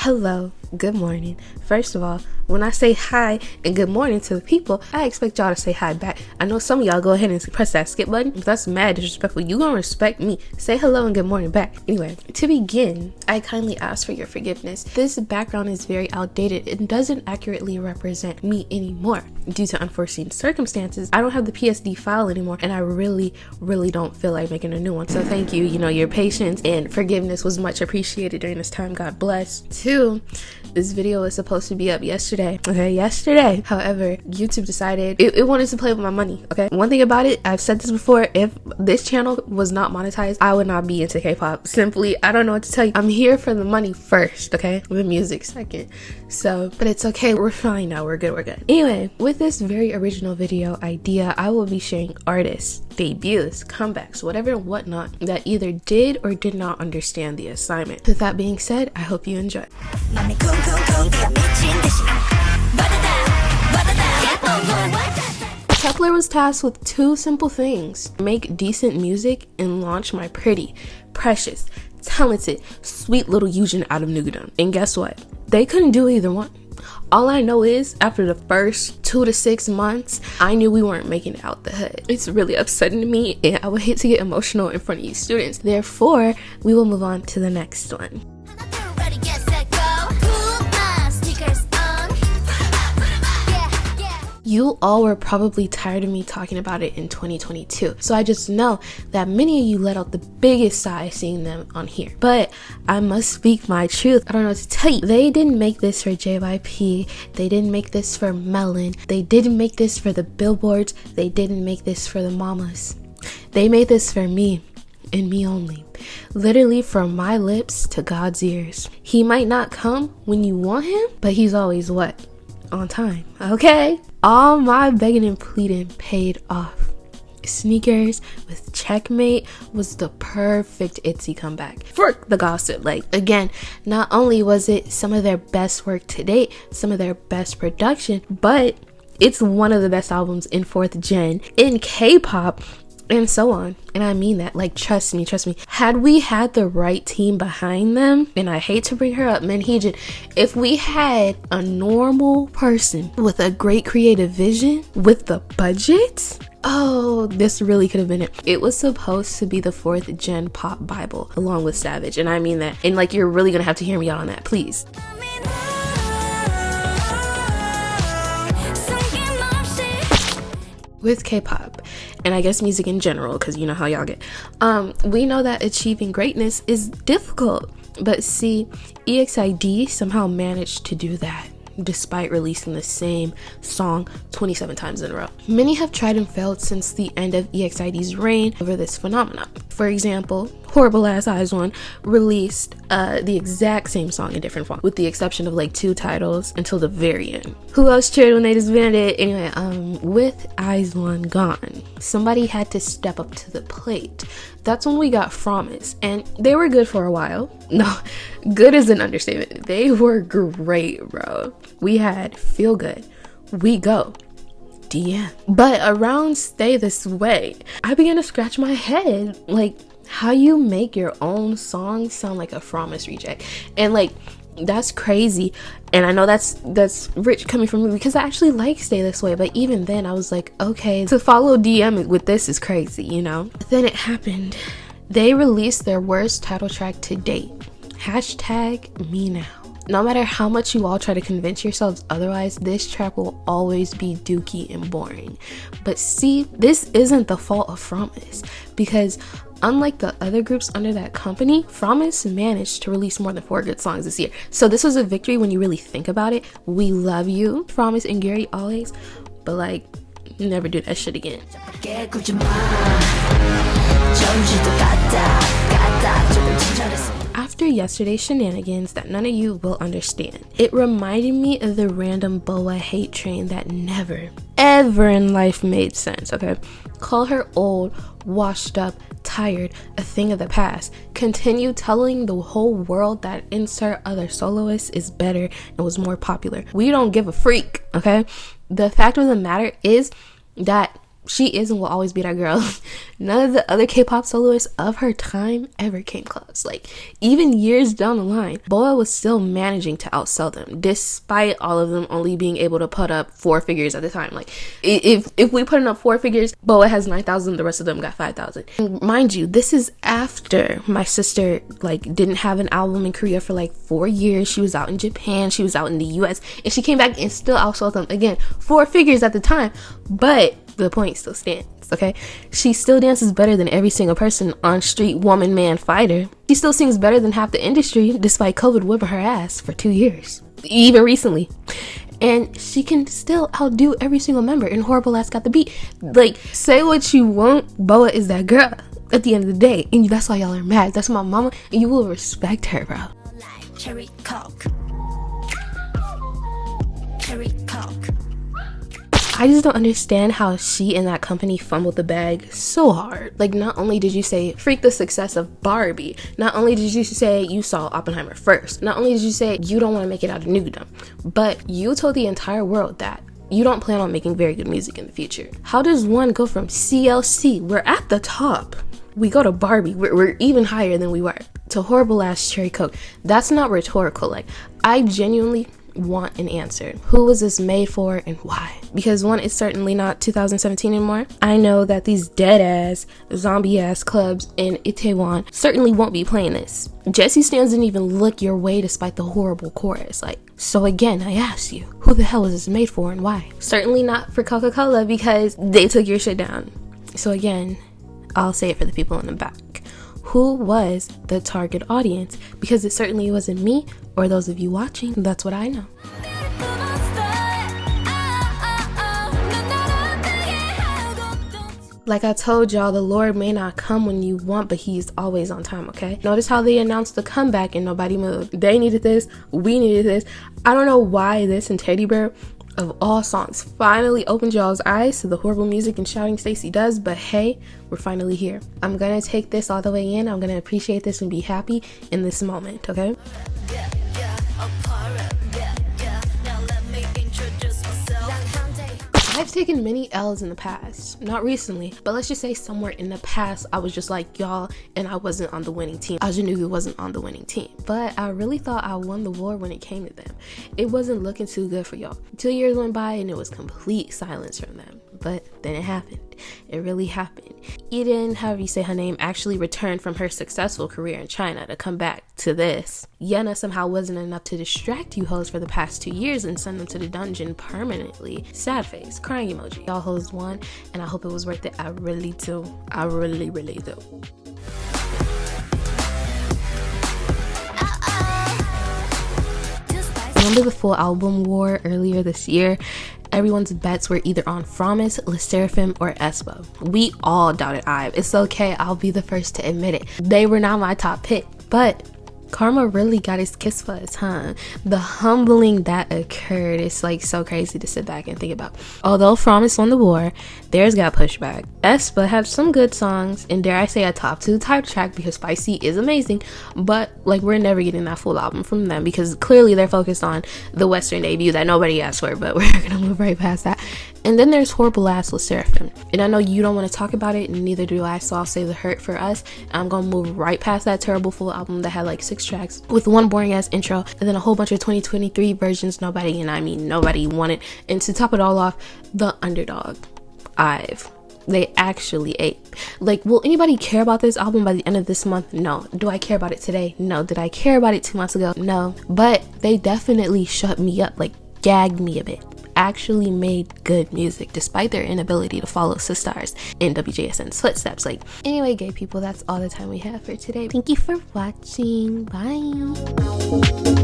Hello, good morning. First of all, when I say hi and good morning to the people, I expect y'all to say hi back. I know some of y'all go ahead and press that skip button, but that's mad disrespectful. You gonna respect me. Say hello and good morning back. Anyway, to begin, I kindly ask for your forgiveness. This background is very outdated. It doesn't accurately represent me anymore. Due to unforeseen circumstances, I don't have the PSD file anymore, and I really don't feel like making a new one. So thank you. Your patience and forgiveness was much appreciated during this time. God bless. 2, this video was supposed to be up yesterday. However, YouTube decided it wanted to play with my money. Okay, one thing about it, I've said this before, if this channel was not monetized, I would not be into K-pop. Simply, I don't know what to tell you. I'm here for the money first, okay, the music second. So, but it's okay, we're fine now, we're good. Anyway, with this very original video idea, I will be sharing artists, debuts, comebacks, whatever and whatnot that either did or did not understand the assignment. With that being said, I hope you enjoy. Kepler was tasked with 2 simple things: make decent music and launch my pretty, precious, talented, sweet little Yujin out of Nugadon. And guess what? They couldn't do either one. All I know is after the first 2 to 6 months, I knew we weren't making it out the hood. It's really upsetting to me, and I would hate to get emotional in front of you students. Therefore, we will move on to the next one. You all were probably tired of me talking about it in 2022, so I just know that many of you let out the biggest sigh seeing them on here. But I must speak my truth. I don't know what to tell you. They didn't make this for JYP. They didn't make this for Melon. They didn't make this for the billboards. They didn't make this for the mamas. They made this for me and me only. Literally from my lips to God's ears. He might not come when you want him, but he's always what? On time, okay? All my begging and pleading paid off. Sneakers with Checkmate was the perfect ITZY comeback. For the gossip, again, not only was it some of their best work to date, some of their best production, but it's one of the best albums in 4th gen in K-pop, and so on. And I mean that, trust me. Had we had the right team behind them, and I hate to bring her up, Manheejin, if we had a normal person with a great creative vision, with the budget, oh, this really could have been it. It was supposed to be the 4th gen pop Bible, along with Savage, and I mean that. And you're really gonna have to hear me out on that, please. With K-pop, and I guess music in general, because you know how y'all get, we know that achieving greatness is difficult, but see, EXID somehow managed to do that despite releasing the same song 27 times in a row. Many have tried and failed since the end of EXID's reign over this phenomenon. For example, horrible ass IZ*ONE released the exact same song in different fonts, with the exception of 2 titles until the very end. Who else cheered when they disbanded? Anyway, with IZ*ONE gone, somebody had to step up to the plate. That's when we got Promise, and they were good for a while. No, good is an understatement. They were great, bro. We had Feel Good, We Go, didnt. But around Stay This Way, I began to scratch my head. How you make your own song sound like a Promise reject. And that's crazy. And I know that's rich coming from me, because I actually like Stay This Way. But even then I was like, okay, to follow DM with this is crazy, But then it happened. They released their worst title track to date. #MeNow. No matter how much you all try to convince yourselves otherwise, this track will always be dookie and boring. But see, this isn't the fault of Promise, because unlike the other groups under that company, Promise managed to release more than 4 good songs this year. So this was a victory when you really think about it. We love you, Promise and Gary, always, but never do that shit again. After yesterday's shenanigans that none of you will understand, it reminded me of the random Boa hate train that never, ever in life made sense, okay? Call her old, washed up, tired, a thing of the past. Continue telling the whole world that insert other soloist is better and was more popular. We don't give a freak, okay? The fact of the matter is that She is and will always be that girl. None of the other K-pop soloists of her time ever came close. Like, even years down the line, Boa was still managing to outsell them, despite all of them only being able to put up 4 figures at the time. Like, if we putting up 4 figures, Boa has 9,000, the rest of them got 5,000. And mind you, this is after my sister, like, didn't have an album in Korea for like 4 years. She was out in Japan, she was out in the US, and she came back and still outsold them. Again, 4 figures at the time, but the point still stands, okay? She still dances better than every single person on Street Woman Man Fighter. She still sings better than half the industry, despite COVID whipping her ass for 2 years, even recently. And she can still outdo every single member, and Horrible Ass Got the Beat. Like, say what you want, Boa is that girl at the end of the day, and that's why y'all are mad. That's my mama, and you will respect her, bro. Cherry Coke. Cherry Coke. I just don't understand how she and that company fumbled the bag so hard. Like, not only did you say freak the success of Barbie, not only did you say you saw Oppenheimer first, not only did you say you don't want to make it out of newdom, but you told the entire world that you don't plan on making very good music in the future. How does one go from CLC, we're at the top, we go to Barbie, we're even higher than we were, to Horrible Ass Cherry Coke? That's not rhetorical. Like, I genuinely want an answer. Who was this made for and why? Because one, it's certainly not 2017 anymore. I know that these dead ass, zombie ass clubs in Itaewon certainly won't be playing this. Jessie Stans didn't even look your way despite the horrible chorus. Like, so again, I ask you, who the hell was this made for and why? Certainly not for Coca-Cola, because they took your shit down. So again, I'll say it for the people in the back. Who was the target audience? Because it certainly wasn't me or those of you watching. That's what I know. Like I told y'all, the Lord may not come when you want, but he's always on time, okay? Notice how they announced the comeback and nobody moved. They needed this, we needed this. I don't know why this and Teddy Bear, of all songs, finally opened y'all's eyes to the horrible music and shouting Stacey does, but hey, we're finally here. I'm gonna take this all the way in. I'm gonna appreciate this and be happy in this moment, okay? I've taken many L's in the past, not recently, but let's just say somewhere in the past, I was just like y'all and I wasn't on the winning team. Ajanugu wasn't on the winning team, but I really thought I won the war when it came to them. It wasn't looking too good for y'all. 2 years went by and it was complete silence from them, but then it happened. It really happened. Eden, however you say her name, actually returned from her successful career in China to come back to this. Yena somehow wasn't enough to distract you hoes for the past 2 years and send them to the dungeon permanently. Sad face, crying emoji. Y'all hoes won, and I hope it was worth it. I really do. I really, really do. Remember the full album war earlier this year? Everyone's bets were either on Promise, Le Sserafim, or aespa. We all doubted IVE. It's okay, I'll be the first to admit it. They were not my top pick, but karma really got its kiss for us, huh? The humbling that occurred is like so crazy to sit back and think about. Although Promise won the war, theirs got pushed back. aespa had some good songs, and dare I say a top 2 type track because Spicy is amazing, but like we're never getting that full album from them because clearly they're focused on the Western debut that nobody asked for, but we're gonna move right past that. And then there's Horrible Ass Le Sserafim. And I know you don't want to talk about it, and neither do I, so I'll save the hurt for us. I'm gonna move right past that terrible full album that had like 6 tracks with one boring ass intro and then a whole bunch of 2023 versions nobody, and I mean nobody, wanted. And to top it all off, the underdog, IVE. They actually ate. Like, will anybody care about this album by the end of this month? No. Do I care about it today? No. Did I care about it 2 months ago? No. But they definitely shut me up, like gagged me a bit. Actually made good music despite their inability to follow sistars in WJSN's footsteps. Like, anyway, gay people, that's all the time we have for today. Thank you for watching. Bye.